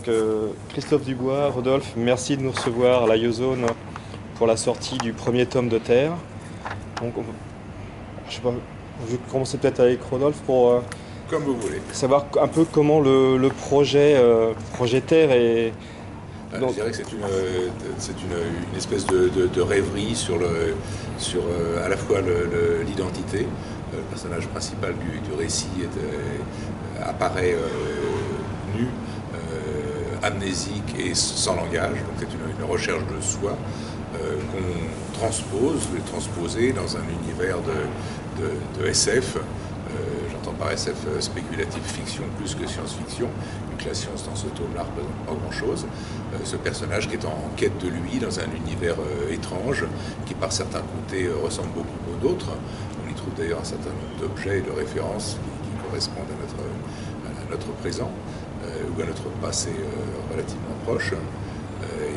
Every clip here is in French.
Donc Christophe Dubois, Rodolphe, merci de nous recevoir à la Yozone pour la sortie du premier tome de Terre. Donc, je sais pas, je vais commencer peut-être avec Rodolphe pour Comme vous voulez. savoir un peu comment le projet Terre est. Je dirais que c'est une espèce de rêverie sur à la fois l'identité. Le personnage principal du récit apparaît nu, amnésique et sans langage. Donc c'est une recherche de soi qu'on transposer dans un univers de SF. J'entends par SF spéculative fiction plus que science-fiction, vu que la science dans ce tome-là ne représente pas grand-chose. Ce personnage qui est en quête de lui dans un univers étrange, qui par certains côtés ressemble beaucoup aux d'autres. On y trouve d'ailleurs un certain nombre d'objets et de références qui correspondent à notre présent ou à notre passé relativement proche.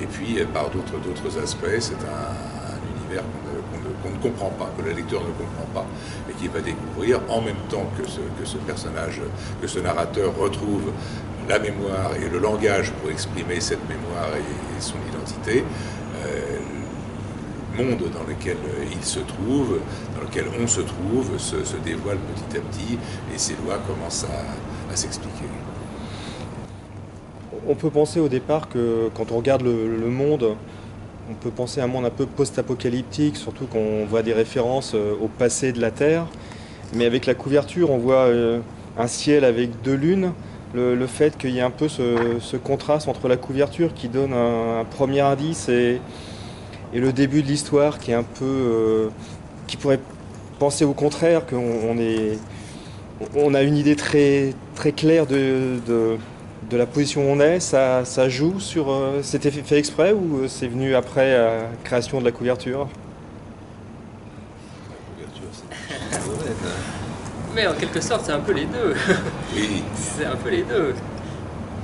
Et puis par d'autres aspects, c'est un univers qu'on ne comprend pas, que le lecteur ne comprend pas, et qui va découvrir en même temps que ce personnage, que ce narrateur retrouve la mémoire et le langage pour exprimer cette mémoire et son identité, le monde dans lequel il se trouve, dans lequel on se trouve, se dévoile petit à petit, et ses lois commencent à s'expliquer. On peut penser au départ que quand on regarde le monde, on peut penser à un monde un peu post-apocalyptique, surtout quand on voit des références au passé de la Terre. Mais avec la couverture, on voit un ciel avec deux lunes. Le fait qu'il y ait un peu ce contraste entre la couverture qui donne un premier indice et le début de l'histoire qui est un peu... qui pourrait penser au contraire, on a une idée très, très claire de la position où on est, ça joue sur... C'était fait exprès ou c'est venu après la création de la couverture? La couverture, c'est honnête, hein. Mais en quelque sorte, c'est un peu les deux. Oui. C'est un peu les deux.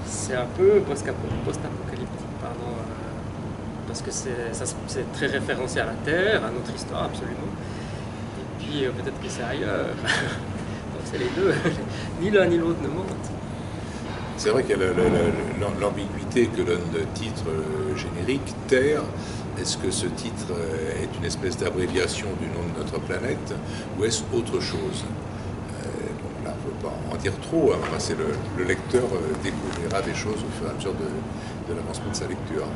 C'est un peu post-apocalyptique, pardon. Parce que c'est très référencé à la Terre, à notre histoire, absolument. Et puis peut-être que c'est ailleurs. Donc c'est les deux. Ni l'un ni l'autre ne mentent. C'est vrai qu'il y a l'ambiguïté que donne le titre générique, Terre. Est-ce que ce titre est une espèce d'abréviation du nom de notre planète ou est-ce autre chose? Donc là, on ne peut pas en dire trop. Hein. Enfin, le lecteur découvrira des choses au fur et à mesure de l'avancement de sa lecture.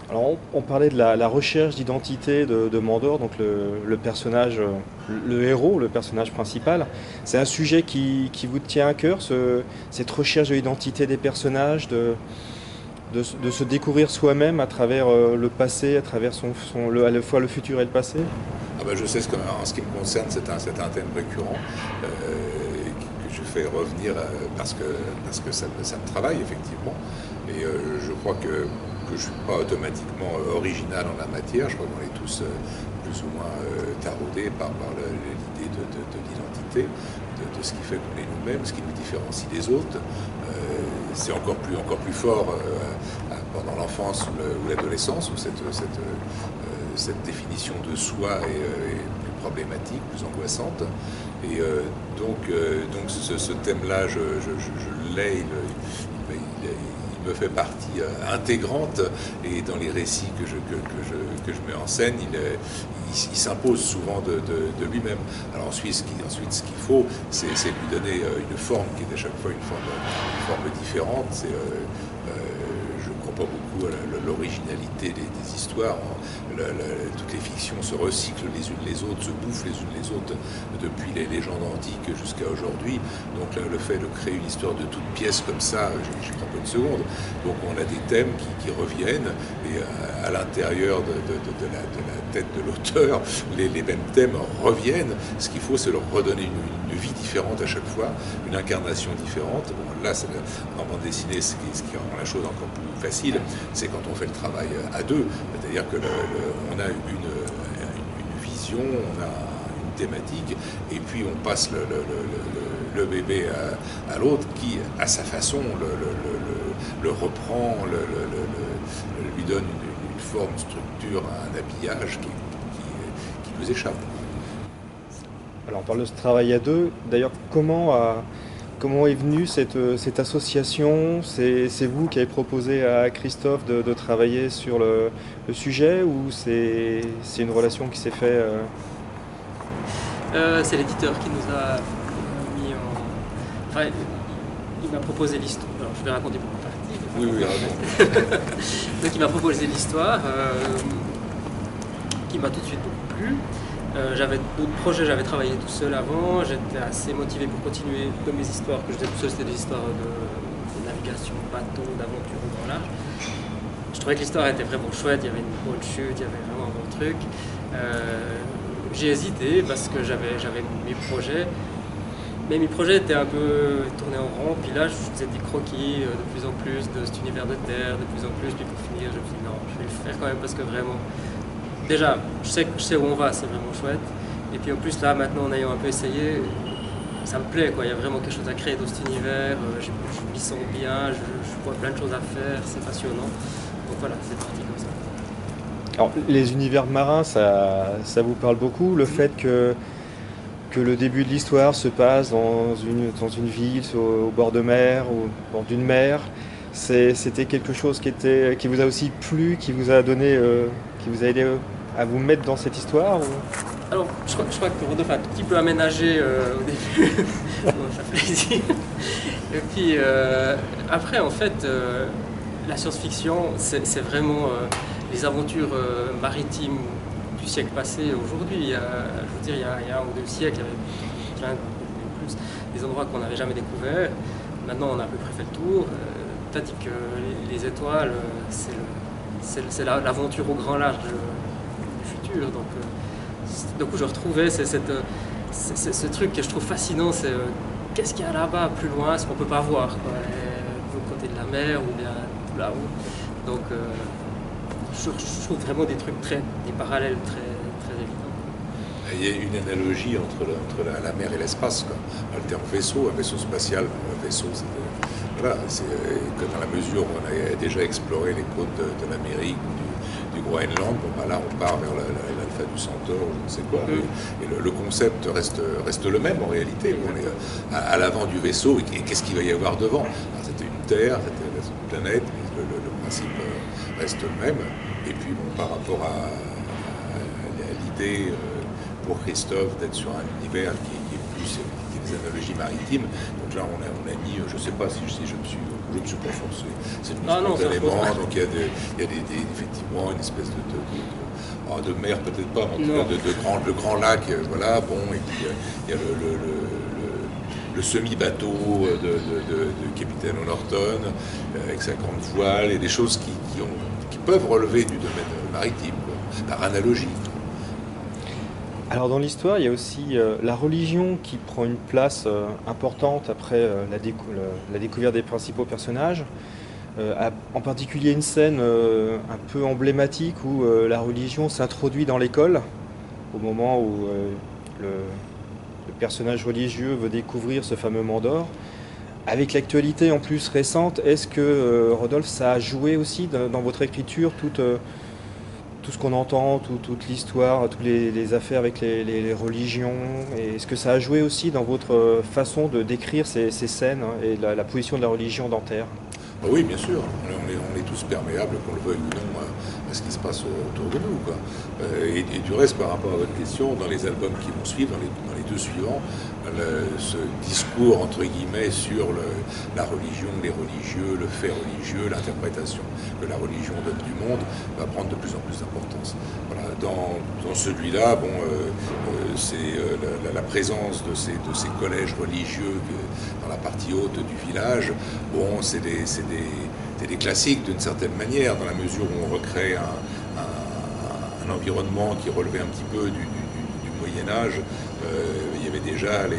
Alors on parlait de la recherche d'identité de Mandor, donc le personnage, le héros, le personnage principal. C'est un sujet qui vous tient à cœur, cette recherche de l'identité des personnages, de se découvrir soi-même à travers le passé, à travers à la fois le futur et le passé. Ah ben je sais qu'en ce qui me concerne, c'est un thème récurrent que je fais revenir parce que ça me travaille effectivement. Et je crois que je ne suis pas automatiquement original en la matière. Je crois qu'on est tous plus ou moins taraudés par l'idée de l'identité, de ce qui fait qu'on est nous-mêmes, ce qui nous différencie des autres. C'est encore plus fort pendant l'enfance ou l'adolescence, où cette définition de soi est plus problématique, plus angoissante. Et donc ce thème-là, je l'ai, il me fait partie intégrante, et dans les récits que je mets en scène, il s'impose souvent de lui-même. Alors ensuite, ce qu'il faut, c'est lui donner une forme qui est à chaque fois une forme différente. Je ne crois pas beaucoup à l'originalité des histoires. Toutes les fictions se recyclent les unes les autres, se bouffent les unes les autres depuis les légendes antiques jusqu'à aujourd'hui. Donc là, le fait de créer une histoire de toute pièce comme ça, je ne crois pas une seconde. Donc on a des thèmes qui reviennent, et à l'intérieur de la tête de l'auteur, les mêmes thèmes reviennent. Ce qu'il faut, c'est leur redonner une vie différente à chaque fois, une incarnation différente. Bon, là, en bande dessinée, ce qui rend la chose encore plus facile, c'est quand on fait le travail à deux. C'est-à-dire que on a une vision, on a une thématique, et puis on passe le bébé à l'autre qui, à sa façon, le reprend, lui donne une forme, une structure, un habillage qui nous échappe. Alors on parle de ce travail à deux. D'ailleurs, comment comment est venue cette association? C'est vous qui avez proposé à Christophe de travailler sur le sujet ou c'est une relation qui s'est faite C'est l'éditeur qui nous a mis en... Enfin, il m'a proposé l'histoire. Alors, je vais raconter pour ma partie. Oui, raconte. Donc, il m'a proposé l'histoire qui m'a tout de suite beaucoup plu. J'avais d'autres projets, j'avais travaillé tout seul avant. J'étais assez motivé pour continuer de mes histoires que je faisais tout seul. C'était des histoires de navigation, bateau, d'aventure au grand large. Je trouvais que l'histoire était vraiment chouette. Il y avait une bonne chute, il y avait vraiment un bon truc. J'ai hésité parce que j'avais mes projets. Mais mes projets étaient un peu tournés en rond, puis là je faisais des croquis de plus en plus de cet univers de terre, de plus en plus, puis pour finir je me suis dit non, je vais le faire quand même parce que vraiment, déjà je sais où on va, c'est vraiment chouette, et puis en plus là maintenant en ayant un peu essayé, ça me plaît quoi, il y a vraiment quelque chose à créer dans cet univers, je m'y sens bien, je vois plein de choses à faire, c'est passionnant, donc voilà, c'est parti comme ça. Alors, les univers marins, ça vous parle beaucoup, le fait que le début de l'histoire se passe dans une ville au bord de mer ou au bord d'une mer. C'était quelque chose qui vous a aussi plu, qui vous a donné, qui vous a aidé à vous mettre dans cette histoire ou... Alors, je crois que Rodolphe a un tout petit peu aménagé au début, bon, ça fait plaisir. Et puis après, en fait, la science-fiction, c'est vraiment les aventures maritimes du siècle passé aujourd'hui. Je veux dire, il y a 1 ou 2 siècles, il y avait plein de plus des endroits qu'on n'avait jamais découverts. Maintenant, on a à peu près fait le tour. Tu as dit que les étoiles, c'est l'aventure au grand large du futur. Donc, du coup, je retrouvais ce truc que je trouve fascinant, c'est qu'est-ce qu'il y a là-bas, plus loin, ce qu'on ne peut pas voir, quoi, de l'autre côté de la mer ou bien tout là-haut. Donc, je trouve vraiment des parallèles très évidents. Il y a une analogie entre la mer et l'espace. Le terme vaisseau, un vaisseau spatial, un vaisseau, voilà, c'est que dans la mesure où on a déjà exploré les côtes de l'Amérique ou du Groenland, bon, bah là on part vers l'alpha du Centaure, je ne sais quoi, et le concept reste le même en réalité. On est à l'avant du vaisseau, et qu'est-ce qu'il va y avoir devant? C'était une Terre, c'était une planète, mais le principe reste le même. Et puis bon, par rapport à l'idée pour Christophe d'être sur un univers qui est plus des analogies maritimes, donc là on a mis, je ne sais pas si je me suis pas forcé, c'est une spontanément, donc il y a effectivement une espèce de mer peut-être pas, mais en tout cas de grand lac, voilà, bon, et puis il y a le semi-bateau de capitaine Norton avec sa grande voile, et des choses qui peuvent relever du domaine maritime, quoi, par analogie. Alors dans l'histoire, il y a aussi la religion qui prend une place importante après la découverte des principaux personnages. En particulier une scène un peu emblématique où la religion s'introduit dans l'école, au moment où le personnage religieux veut découvrir ce fameux Mandor. Avec l'actualité en plus récente, est-ce que Rodolphe, ça a joué aussi dans votre écriture tout ce qu'on entend, toute l'histoire, toutes les affaires avec les religions? Et est-ce que ça a joué aussi dans votre façon de décrire ces scènes et la position de la religion dans Terre? Oui, bien sûr. On est tous perméables, qu'on le veuille ou non, à ce qui se passe autour de nous, quoi. Et du reste, par rapport à votre question, dans les albums qui vont suivre, dans les 2 suivants, ce discours, entre guillemets, sur la religion, les religieux, le fait religieux, l'interprétation que la religion donne du monde, va prendre de plus en plus d'importance. Voilà. Dans celui-là, bon, c'est la présence de ces collèges religieux dans la partie haute du village. Bon, c'est des classiques d'une certaine manière, dans la mesure où on recrée un environnement qui relevait un petit peu du Moyen-Âge. Il y avait déjà la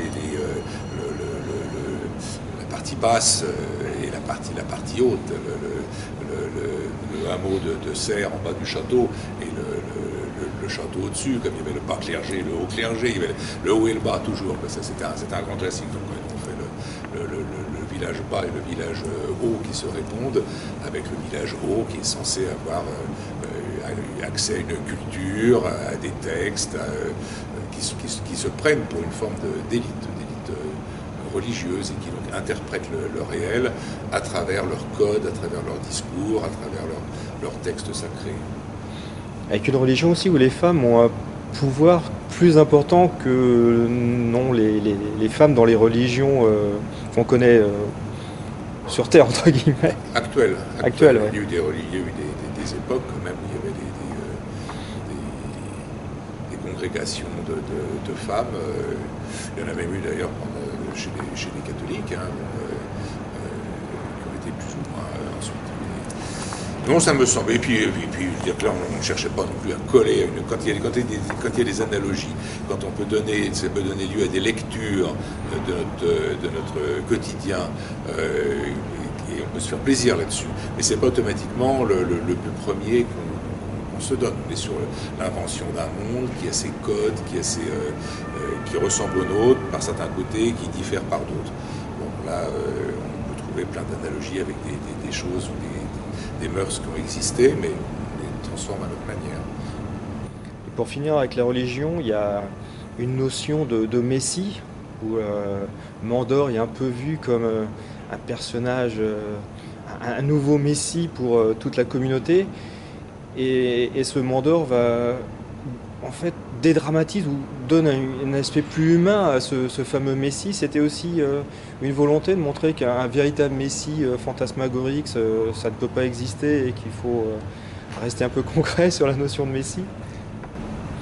partie basse et la partie haute, le hameau de Serres en bas du château et le château au-dessus, comme il y avait le bas clergé, le haut clergé, il y avait le haut et le bas toujours. C'était un grand classique. Donc, on fait le village bas et le village haut qui se répondent, avec le village haut qui est censé avoir accès à une culture, à des textes qui se prennent pour une forme d'élite religieuses et qui donc interprètent le réel à travers leurs codes, à travers leurs discours, à travers leurs textes sacrés. Avec une religion aussi où les femmes ont un pouvoir plus important que non les femmes dans les religions qu'on connaît sur Terre, entre guillemets. Actuelles. Ouais. Il y a eu des époques quand même où il y avait des congrégations de femmes. Il y en a même eu d'ailleurs chez les catholiques, hein, qui ont été plus ou moins ensuite. Non, ça me semble. Et puis je veux dire que là, on ne cherchait pas non plus à coller. Quand il y a des analogies, quand ça peut donner lieu à des lectures de notre quotidien, et on peut se faire plaisir là-dessus. Mais c'est pas automatiquement le but premier qu'on se donne. On est sur l'invention d'un monde qui a ses codes, qui ressemble au nôtre par certains côtés, qui diffère par d'autres. Bon, là, on peut trouver plein d'analogies avec des choses ou des mœurs qui ont existé, mais on les transforme à notre manière. Et pour finir avec la religion, il y a une notion de messie, où Mandor est un peu vu comme un personnage, un nouveau messie pour toute la communauté. Et ce Mandor va, en fait, dédramatise ou donne un aspect plus humain à ce fameux messie. C'était aussi une volonté de montrer qu'un véritable messie fantasmagorique, ça ne peut pas exister et qu'il faut rester un peu concret sur la notion de messie.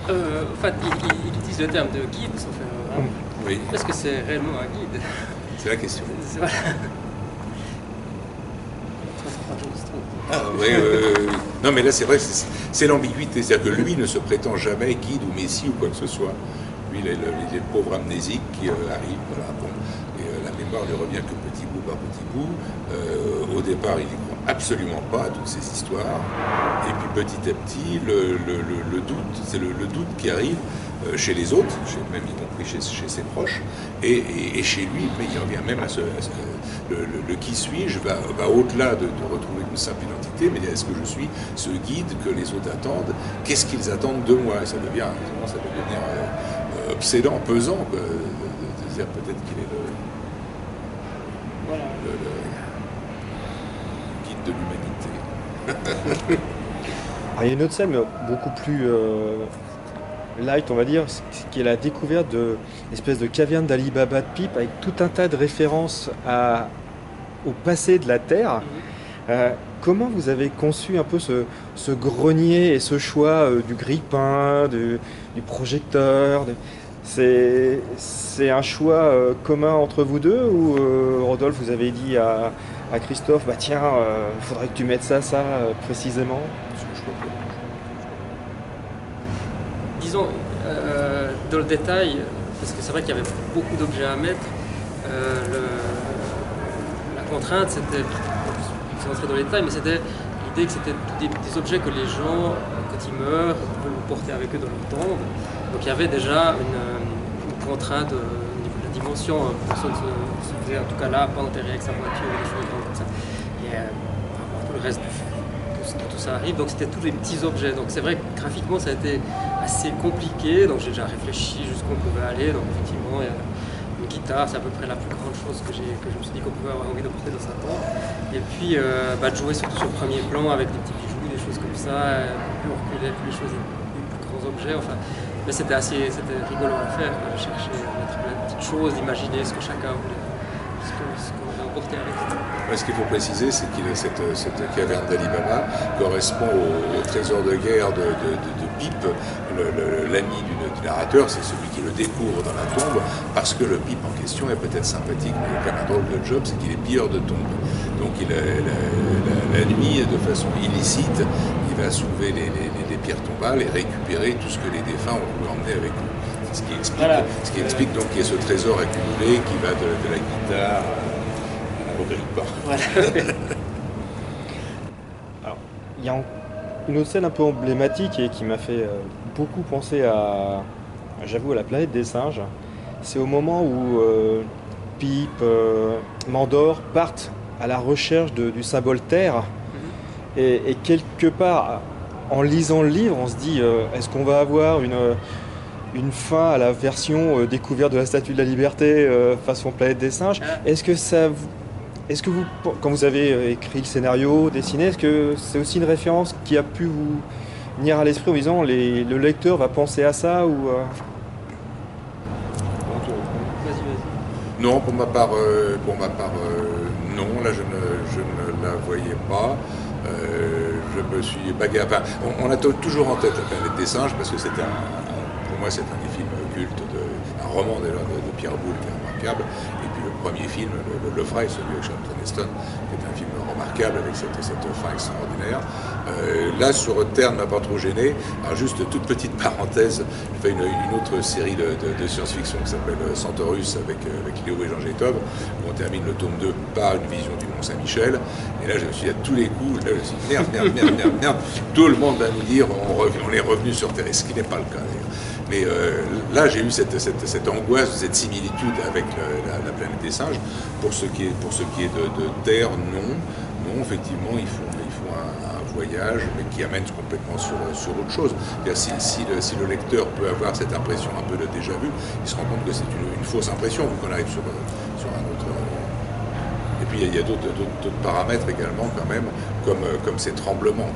En fait, il utilise le terme de guide, sauf oui. Est-ce que c'est réellement un guide? C'est la question. Voilà. Ah, oui. Non, mais là, c'est vrai, c'est l'ambiguïté. C'est-à-dire que lui ne se prétend jamais guide ou messie ou quoi que ce soit. Lui, il est le pauvre amnésique qui arrive, voilà, bon, et la mémoire lui revient que petit bout par petit bout. Au départ, il n'y croit absolument pas à toutes ces histoires. Et puis petit à petit, le doute, c'est le doute qui arrive chez les autres, même y compris chez ses proches, et chez lui, mais il revient même à le qui suis-je va au-delà de retrouver une simple identité, mais est-ce que je suis ce guide que les autres attendent? Qu'est-ce qu'ils attendent de moi? Et ça peut devenir obsédant, pesant, de dire peut-être qu'il est le guide de l'humanité. Alors, il y a une autre scène, mais beaucoup plus light, on va dire, qui est la découverte de l'espèce de caverne d'Ali Baba de Pipe, avec tout un tas de références au passé de la Terre. Comment vous avez conçu un peu ce grenier et ce choix du grille-pain, du projecteur C'est un choix commun entre vous deux, ou Rodolphe, vous avez dit à Christophe, bah tiens, il faudrait que tu mettes ça précisément? Disons, dans le détail, parce que c'est vrai qu'il y avait beaucoup d'objets à mettre, la contrainte c'était, sans rentrer dans les détails, mais c'était l'idée que c'était des objets que les gens, quand ils meurent, veulent porter avec eux dans leur tombe. Donc il y avait déjà une contrainte au niveau de la dimension. Personne ne se faisait, en tout cas là, pas enterrer avec sa voiture, des choses comme ça. Et tout le reste tout ça arrive, donc c'était tous les petits objets. Donc c'est vrai que graphiquement ça a été assez compliqué, donc j'ai déjà réfléchi jusqu'où on pouvait aller. Donc effectivement, il y a une guitare, c'est à peu près la plus grande chose que je me suis dit qu'on pouvait avoir envie de porter dans sa tombe. Et puis de jouer surtout sur le premier plan avec des petits bijoux, des choses comme ça, plus on reculait, plus les choses, des plus grands objets. Enfin, mais c'était rigolo à faire, de chercher à mettre plein de petites choses, d'imaginer ce que chacun voulait, ce qu'on voulait emporter avec nous. Ce qu'il faut préciser, c'est que cette caverne d'Ali Baba correspond au trésor de guerre de Pipe, l'ami du narrateur. C'est celui qui le découvre dans la tombe, parce que le Pipe en question est peut-être sympathique, mais il a quand même un drôle de job, c'est qu'il est pilleur de tombes. Donc la nuit, de façon illicite, il va soulever les pierres tombales et récupérer tout ce que les défunts ont voulu emmener avec eux. Ce qui explique donc qu'il y a ce trésor accumulé qui va de la guitare au grille-pain. Voilà. Alors, il y a une autre scène un peu emblématique et qui m'a fait beaucoup penser à la planète des singes. C'est au moment où Pipe, Mandor partent à la recherche du symbole Terre. Et quelque part, en lisant le livre, on se dit, est-ce qu'on va avoir une fin à la version découverte de la Statue de la Liberté façon Planète des Singes. Est-ce que vous, quand vous avez écrit le scénario, dessiné, est-ce que c'est aussi une référence qui a pu vous venir à l'esprit en disant le lecteur va penser à ça ou Vas-y. Non, pour ma part, non, là je ne la voyais pas. Je me suis bagarré. Enfin, on a toujours en tête La Planète des Singes parce que pour moi c'est un des films cultes, un roman déjà de Pierre Boulle qui est remarquable. Et puis le premier film, Le Fray, celui avec Charlton Heston, qui est un film remarquable avec cette fin extraordinaire. Là, sur Terre ne m'a pas trop gêné. Alors juste toute petite parenthèse, je fais une autre série de science-fiction qui s'appelle Centaurus avec Léo et Jean Gétov, où on termine le tome 2 par une vision du Mont Saint-Michel. Et là, je me suis dit à tous les coups, là, je me suis dit, merde. Tout le monde va nous dire on est revenu sur Terre, ce qui n'est pas le cas d'ailleurs. Mais là, j'ai eu cette angoisse, cette similitude avec la Planète des Singes. Pour ce qui est de Terre, non, effectivement, il faut un voyage, mais qui amène complètement sur autre chose. Si le lecteur peut avoir cette impression un peu de déjà-vu, il se rend compte que c'est une fausse impression, vu qu'on arrive sur un autre... Et puis il y a d'autres paramètres également quand même, comme ces tremblements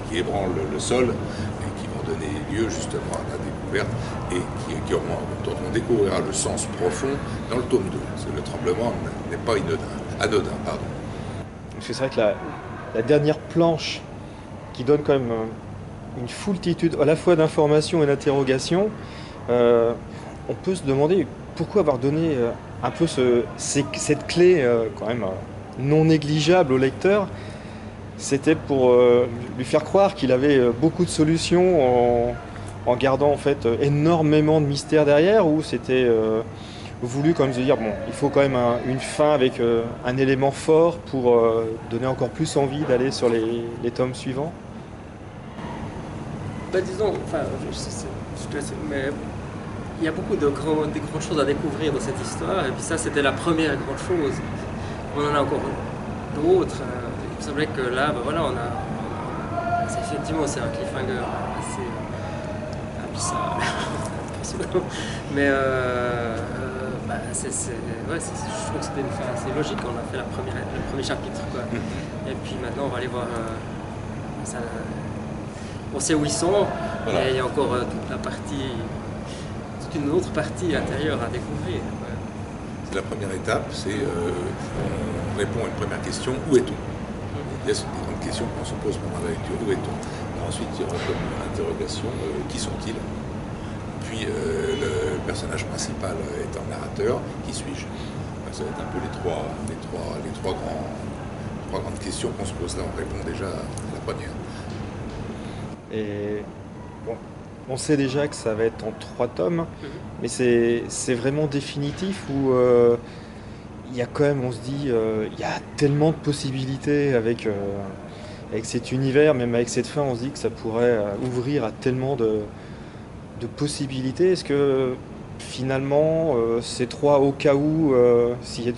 qui ébranlent le sol et qui vont donner lieu justement à la découverte et dont on découvrira le sens profond dans le tome 2. Parce que le tremblement n'est pas anodin. Parce que c'est vrai que la dernière planche qui donne quand même une foultitude à la fois d'informations et d'interrogations, on peut se demander pourquoi avoir donné un peu cette clé quand même non négligeable au lecteur. C'était pour lui faire croire qu'il avait beaucoup de solutions en gardant en fait énormément de mystères derrière, ou c'était voulu quand même se dire bon, il faut quand même une fin avec un élément fort pour donner encore plus envie d'aller sur les tomes suivants. Bah disons, enfin, mais il y a beaucoup des grandes choses à découvrir dans cette histoire, et puis ça c'était la première grande chose. On en a encore d'autres. Il me semblait que là, bah voilà, effectivement c'est un cliffhanger assez abyssal, mais je trouve que c'était une fin assez logique. On a fait le premier chapitre, quoi. Et puis maintenant on va aller voir on sait où ils sont, voilà. Et il y a encore toute une autre partie intérieure à découvrir. Ouais. La première étape, c'est on répond à une première question, où est-on? Il y a cette grande question qu'on se pose pendant la lecture, où est-on? Ensuite, il y aura comme interrogation, qui sont-ils? Puis le personnage principal étant narrateur, qui suis-je? Ça va être un peu les trois grandes questions qu'on se pose là. On répond déjà à la première. Et bon, on sait déjà que ça va être en 3 tomes, mais c'est vraiment définitif où il y a quand même, on se dit, il y a tellement de possibilités avec cet univers, même avec cette fin, on se dit que ça pourrait ouvrir à tellement de possibilités. Est-ce que finalement, ces 3 au cas où, s'il y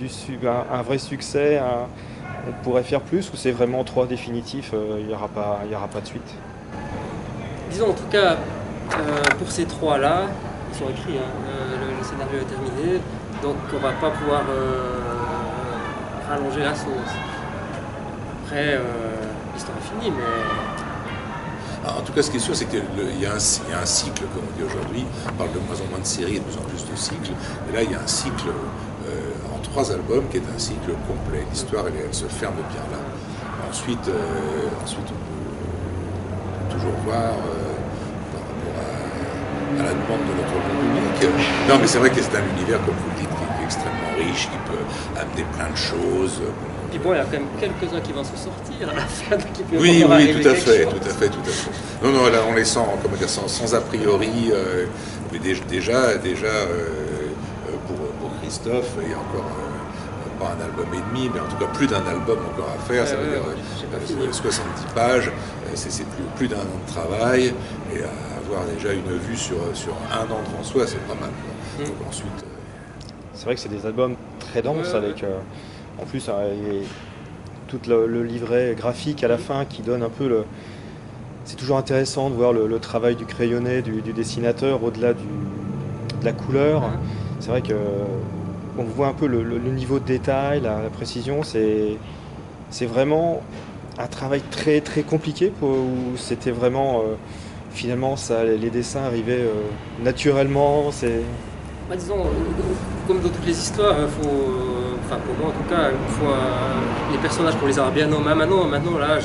a un vrai succès, on pourrait faire plus, ou c'est vraiment 3 définitifs, il n'y aura pas de suite? Disons en tout cas, pour ces 3-là, ils sont écrits, le scénario est terminé, donc on va pas pouvoir rallonger la sauce. Après, l'histoire est finie, mais... En tout cas, ce qui est sûr, c'est qu'il y a un cycle, comme on dit aujourd'hui. On parle de moins en moins de séries et de plus en plus de cycles. Et là, il y a un cycle en 3 albums qui est un cycle complet. L'histoire, elle se ferme bien là. Ensuite, on peut toujours voir par rapport à la demande de notre public. Non, mais c'est vrai que c'est un univers, comme vous le dites, qui est extrêmement riche, qui peut amener plein de choses. Puis bon, il y a quand même quelques-uns qui vont se sortir à la fin. Oui, tout à fait. Non, là, on les sent, comment dire, sans a priori. Mais déjà, pour Christophe, il y a encore pas un album et demi, mais en tout cas plus d'un album encore à faire. Ça veut dire 70 pages. C'est plus d'un an de travail, et avoir déjà une vue sur un an devant soi, c'est pas mal. Donc ensuite, c'est vrai que c'est des albums très denses avec en plus, tout le livret graphique à la fin qui donne un peu c'est toujours intéressant de voir le travail du crayonné, du dessinateur, au-delà de la couleur. C'est vrai que on voit un peu le niveau de détail, la précision. C'est vraiment un travail très très compliqué où c'était vraiment finalement ça, les dessins arrivaient naturellement. Bah, disons, comme dans toutes les histoires, enfin pour moi en tout cas, une fois les personnages pour les avoir bien nommés, maintenant là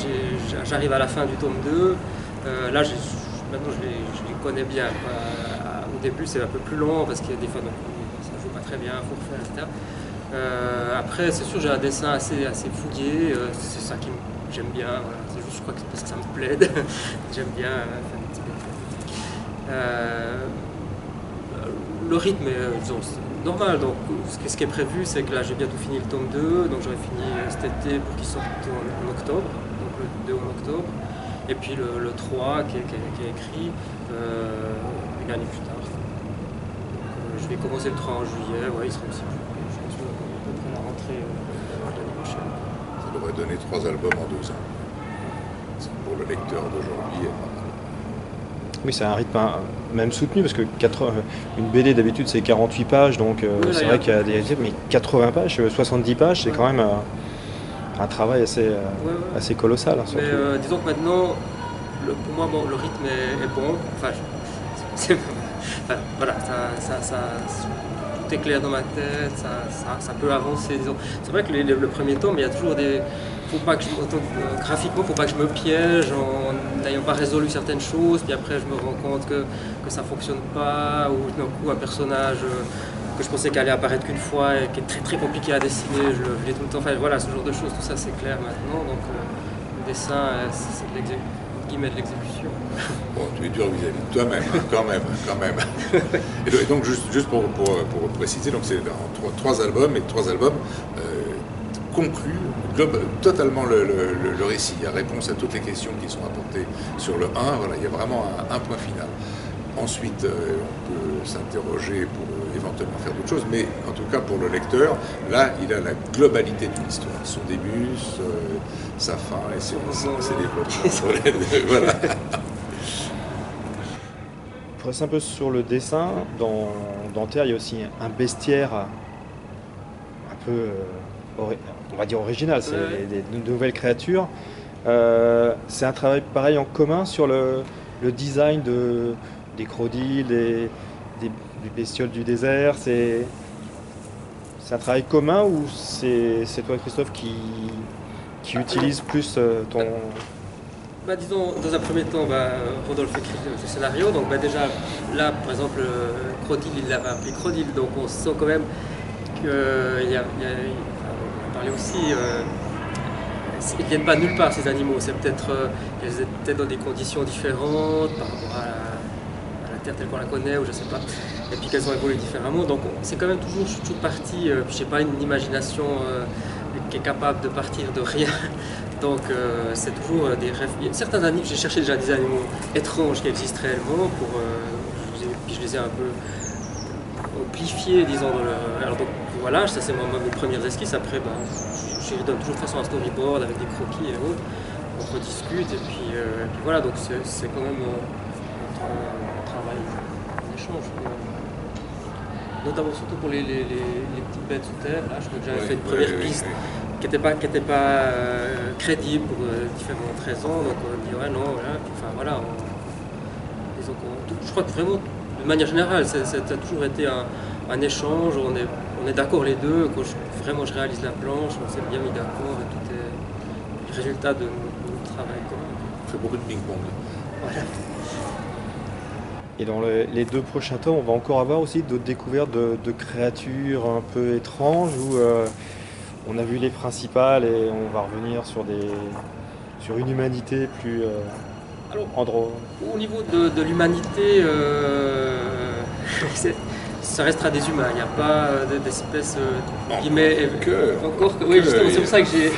j'arrive à la fin du tome 2, là maintenant je les connais bien. Au début c'est un peu plus long parce qu'il y a des fois donc, ça joue pas très bien, il faut refaire, etc. Après c'est sûr j'ai un dessin assez fouillé, c'est ça j'aime bien, voilà. C'est juste je crois que c'est parce que ça me plaît, j'aime bien faire des petits dessins. Le rythme est disons, normal, donc ce qui est prévu c'est que là j'ai bientôt fini le tome 2, donc j'aurai fini cet été pour qu'il sorte en octobre, donc le 2 en octobre, et puis le 3 qui est écrit une année plus tard. Donc, je vais commencer le 3 en juillet, ouais, il sera aussi je pense à peu près la rentrée l'année prochaine. Ça devrait donner 3 albums en 2 ans. C'est pour le lecteur d'aujourd'hui. Oui, c'est un rythme même soutenu parce que une BD d'habitude c'est 48 pages, donc Oui, c'est vrai qu'il y a des mais 80 pages, 70 pages, c'est quand même un travail assez colossal. Hein, mais disons que maintenant, pour moi, bon, le rythme est bon. Enfin, enfin, voilà, tout est clair dans ma tête, ça peut avancer. Disons. C'est vrai que le premier tome, il y a toujours des. Faut pas que graphiquement, faut pas que je me piège en n'ayant pas résolu certaines choses, puis après je me rends compte que ça fonctionne pas, ou d'un coup un personnage que je pensais qu'il allait apparaître qu'une fois et qui est très très compliqué à dessiner, je l'ai tout le temps. Enfin voilà, ce genre de choses, tout ça c'est clair maintenant, donc le dessin c'est de l'exécution. Bon, tu es dur vis-à-vis de toi-même, hein, quand même. Et donc juste pour préciser, donc c'est en 3 albums, et 3 albums concluent totalement le récit. Il y a réponse à toutes les questions qui sont apportées sur le 1. Voilà, il y a vraiment un point final. Ensuite, on peut s'interroger pour éventuellement faire d'autres choses, mais en tout cas pour le lecteur, là, il a la globalité de l'histoire. Son début, sa fin et ses développements. Voilà. Pour rester un peu sur le dessin, dans Terre, il y a aussi un bestiaire un peu, on va dire original, c'est de nouvelles créatures. C'est un travail pareil en commun sur le design des crocodiles, des bestioles du désert. C'est un travail commun ou c'est toi, Christophe, qui utilise plus ton... Bah, disons, dans un premier temps, Rodolphe écrit le scénario, donc déjà, là, par exemple, Crocodile, il l'avait appelé Crocodile, donc on sent quand même qu'il on parlait aussi, ils ne viennent pas nulle part, ces animaux, c'est peut-être dans des conditions différentes par rapport à la Terre telle qu'on la connaît, ou je sais pas, et puis qu'elles ont évolué différemment, donc c'est quand même toujours toute partie, je sais pas, une imagination qui est capable de partir de rien. Donc c'est toujours des rêves. Certains animaux, j'ai cherché déjà des animaux étranges qui existent réellement, puis je les ai un peu amplifiés, disons. Alors donc voilà, ça c'est mes premières esquisses. Après, je donne toujours de toute façon un storyboard avec des croquis et autres. On rediscute et puis voilà, donc c'est quand même un travail en échange. Notamment surtout pour les petites bêtes sous terre. Là, je crois que j'avais fait une première piste. Qui n'était pas crédible pour différentes raisons, donc on dit ouais non, voilà, puis, enfin voilà, je crois que vraiment, de manière générale, ça a toujours été un échange, on est d'accord les deux, quand vraiment je réalise la planche, on s'est bien mis d'accord, et tout est le résultat de notre travail commun. On fait beaucoup de ping-pong. Voilà. Et dans les 2 prochains tomes, on va encore avoir aussi d'autres découvertes de créatures un peu étranges où on a vu les principales et on va revenir sur une humanité plus Alors, au niveau de l'humanité, ça restera des humains. Il n'y a pas d'espèces guillemets oui, justement, c'est pour ça que j'ai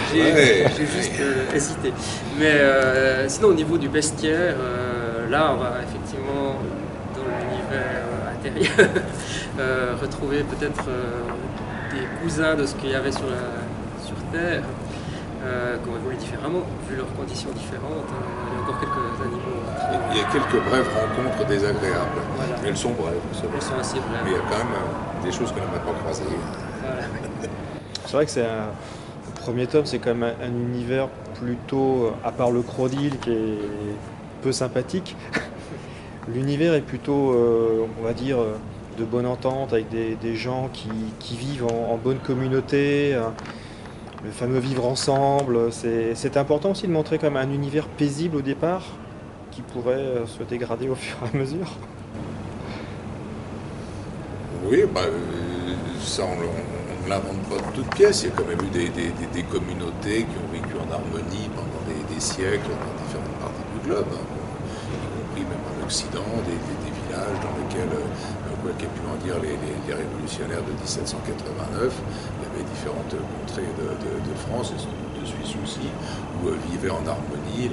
juste hésité. Mais sinon, au niveau du bestiaire, là, on va effectivement dans l'univers intérieur retrouver peut-être des cousins de ce qu'il y avait sur Terre. qui ont évolué différemment, vu leurs conditions différentes. Il y a encore quelques animaux. Il y a quelques brèves rencontres désagréables, Voilà. mais elles sont brèves. Elles sont assez brèves. Mais il y a quand même des choses qu'on n'a pas croisées. Voilà. C'est vrai que le premier tome, c'est quand même un univers plutôt, à part le crocodile qui est peu sympathique, l'univers est plutôt, on va dire, de bonne entente avec des gens qui vivent en bonne communauté. Le fameux vivre ensemble, c'est important aussi de montrer quand même un univers paisible au départ qui pourrait se dégrader au fur et à mesure. Oui, ça on ne l'invente pas de toutes pièces. Il y a quand même eu des communautés qui ont vécu en harmonie pendant des siècles dans différentes parties du globe, hein, y compris même en Occident, des villages dans lesquels, quoi qu'aient pu en dire les révolutionnaires de 1789, il y avait différentes contrées de France, et sans doute de Suisse aussi, où vivaient en harmonie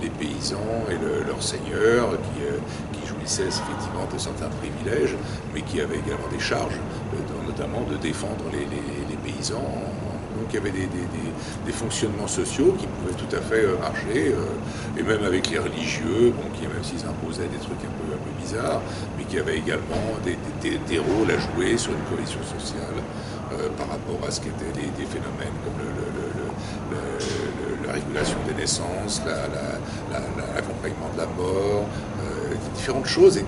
les paysans et leurs seigneurs qui jouissaient effectivement de certains privilèges, mais qui avaient également des charges, notamment de défendre les paysans. Donc il y avait des fonctionnements sociaux qui pouvaient tout à fait marcher, et même avec les religieux, qui même s'ils imposaient des trucs un peu bizarres, mais qui avaient également des rôles à jouer sur une cohésion sociale par rapport à ce qu'étaient des phénomènes comme la régulation des naissances, l'accompagnement de la mort, différentes choses, et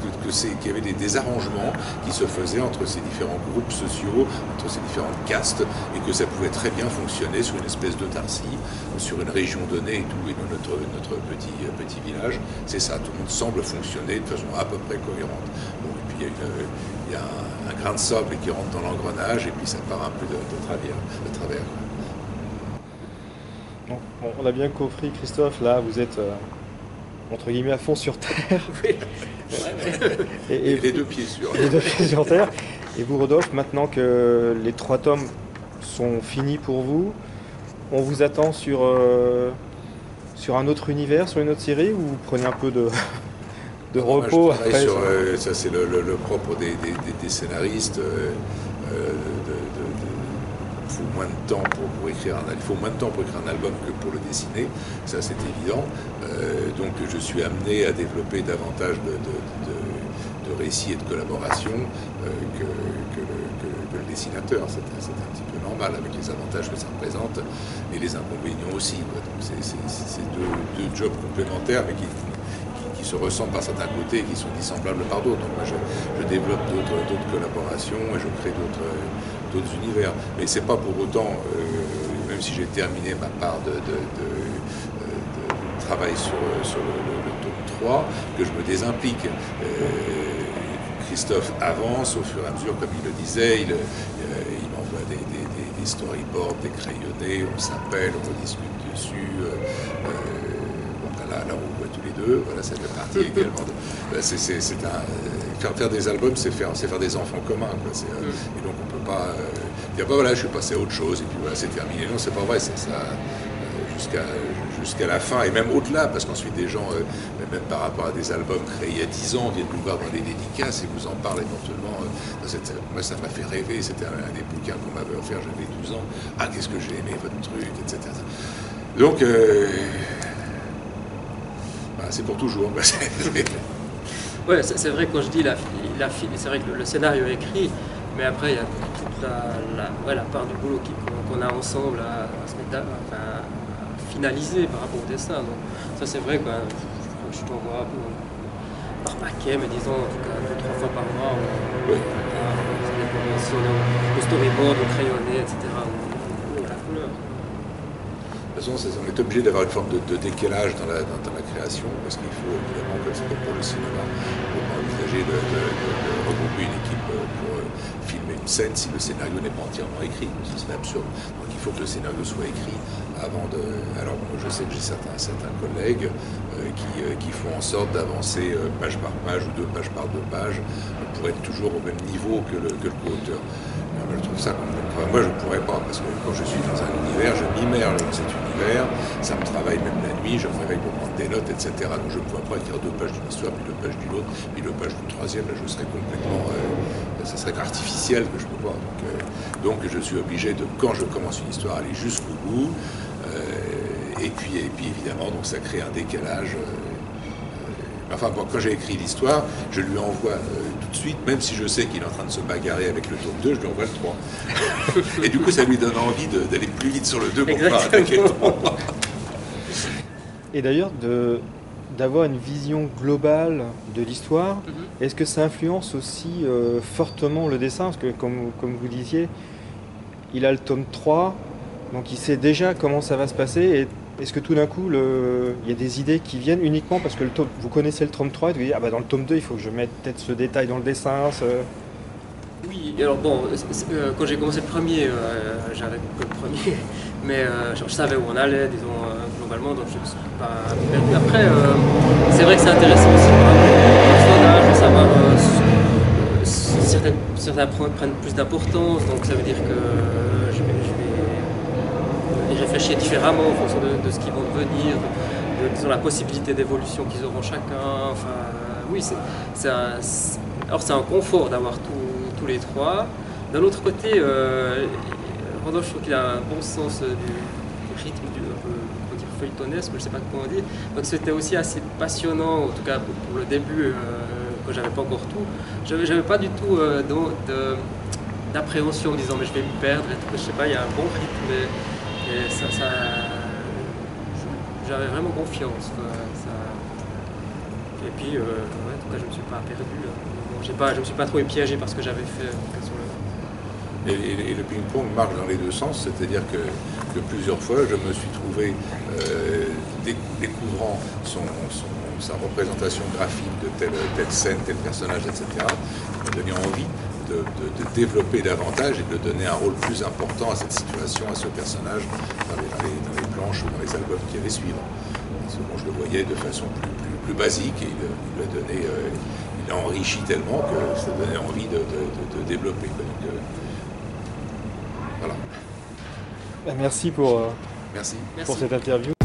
qu'il y avait des arrangements qui se faisaient entre ces différents groupes sociaux, entre ces différentes castes, et que ça pouvait très bien fonctionner sur une espèce d'autarcie, sur une région donnée et tout, et dans notre petit village. C'est ça, tout le monde semble fonctionner de façon à peu près cohérente. Bon, et puis il y a un grain de sable qui rentre dans l'engrenage, et puis ça part un peu de travers. Bon, on a bien compris, Christophe, là vous êtes entre guillemets à fond sur terre. Oui. Et les deux pieds sur. Les deux pieds sur terre. Et vous, Rodolphe, maintenant que les 3 tomes sont finis pour vous, on vous attend sur un autre univers, sur une autre série, ou vous prenez un peu de repos Moi, je travaille après ça c'est le propre des scénaristes. Il faut moins de temps pour écrire il faut moins de temps pour écrire un album que pour le dessiner, ça c'est évident. Donc je suis amené à développer davantage de récits et de collaborations que le dessinateur. C'est un petit peu normal avec les avantages que ça représente et les inconvénients aussi, quoi. Donc c'est deux jobs complémentaires mais qui se ressemblent par certains côtés et qui sont dissemblables par d'autres. Donc moi je développe d'autres collaborations et je crée d'autres univers. Mais c'est pas pour autant, même si j'ai terminé ma part de travail sur le tome 3, que je me désimplique. Christophe avance au fur et à mesure, comme il le disait, il m'envoie des storyboards, des crayonnés, on s'appelle, on rediscute dessus. Là, on voit tous les deux, voilà, ça fait partie également de... faire des albums, c'est faire des enfants communs, quoi. Et donc on peut pas dire, voilà, je suis passé à autre chose, et puis voilà, c'est terminé. Non, c'est pas vrai, c'est ça jusqu'à la fin, et même au-delà, parce qu'ensuite des gens, même par rapport à des albums créés il y a 10 ans, viennent nous voir dans les dédicaces et vous en parlent éventuellement. Moi, ça m'a fait rêver, c'était un des bouquins qu'on m'avait offert, j'avais 12 ans. Ah, qu'est-ce que j'ai aimé votre truc, etc. Donc... c'est pour toujours. Ouais, c'est vrai que quand je dis c'est vrai que le scénario est écrit, mais après il y a toute la part du boulot qu'on a ensemble à se mettre à finaliser par rapport au dessin. Donc ça c'est vrai que je t'envoie un peu par paquet, mais disons en tout cas 2-3 fois par mois. Oui. Ça dépend si on est au storyboard, au crayonné, etc. Ou à la couleur. De toute façon, on est obligé d'avoir une forme de décalage dans la création, parce qu'il faut évidemment, comme c'est comme pour le cinéma, envisager de regrouper une équipe pour filmer une scène si le scénario n'est pas entièrement écrit. Ce serait absurde. Donc il faut que le scénario soit écrit avant de... Alors je sais que j'ai certains collègues qui font en sorte d'avancer page par page ou 2 pages par 2 pages pour être toujours au même niveau que le co-auteur. Je trouve ça moi je ne pourrais pas, parce que quand je suis dans un univers, je m'immerge dans cet univers, ça me travaille même la nuit, je me réveille pour prendre des notes, etc. Donc je ne pourrais pas écrire 2 pages d'une histoire, puis 2 pages d'une autre, puis 2 pages d'une troisième, là je serais complètement complètement, ça serait artificiel que je peux voir. Donc je suis obligé de, quand je commence une histoire, aller jusqu'au bout. Et puis évidemment, donc ça crée un décalage. Enfin, bon, quand j'ai écrit l'histoire, je lui envoie tout de suite, même si je sais qu'il est en train de se bagarrer avec le tome 2, je lui envoie le 3. Et du coup, ça lui donne envie d'aller plus vite sur le 2 pour pouvoir attaquer le 3. Et d'ailleurs, d'avoir une vision globale de l'histoire, est-ce que ça influence aussi fortement le dessin? Parce que, comme vous disiez, il a le tome 3, donc il sait déjà comment ça va se passer. Et est-ce que tout d'un coup, il y a des idées qui viennent uniquement parce que vous connaissez le tome 3 et vous dites, ah bah dans le tome 2, il faut que je mette peut-être ce détail dans le dessin. Oui, alors bon, quand j'ai commencé le premier, j'avais que le premier, mais je savais où on allait, disons, globalement, donc je ne me suis pas perdu. Après, c'est vrai que c'est intéressant aussi pour un personnage de savoir certains prennent plus d'importance, donc ça veut dire que je vais y réfléchir différemment en fonction de ce qu'ils vont devenir, disons, la possibilité d'évolution qu'ils auront chacun. Enfin, oui, c'est un confort d'avoir tous les trois. D'un autre côté, Rodolphe, je trouve qu'il a un bon sens du rythme, on peut dire feuilletonesque, je ne sais pas comment dire. Donc c'était aussi assez passionnant, en tout cas pour le début, quand j'avais pas encore tout. J'avais pas du tout d'appréhension en disant mais je vais me perdre, je sais pas, il y a un bon rythme et j'avais vraiment confiance. Et puis, en tout cas, je ne me suis pas perdu. Je ne me suis pas trop piégé par ce que j'avais fait. Et le ping-pong marche dans les deux sens, c'est-à-dire que plusieurs fois, je me suis trouvé découvrant sa représentation graphique de telle scène, tel personnage, etc., qui m'a donné envie de développer davantage et de donner un rôle plus important à cette situation, à ce personnage, dans les planches ou dans les albums qui allaient suivre. Parce que bon, je le voyais de façon plus basique et il a enrichi tellement que ça donnait envie de développer. Donc, voilà. Merci pour Merci. cette interview.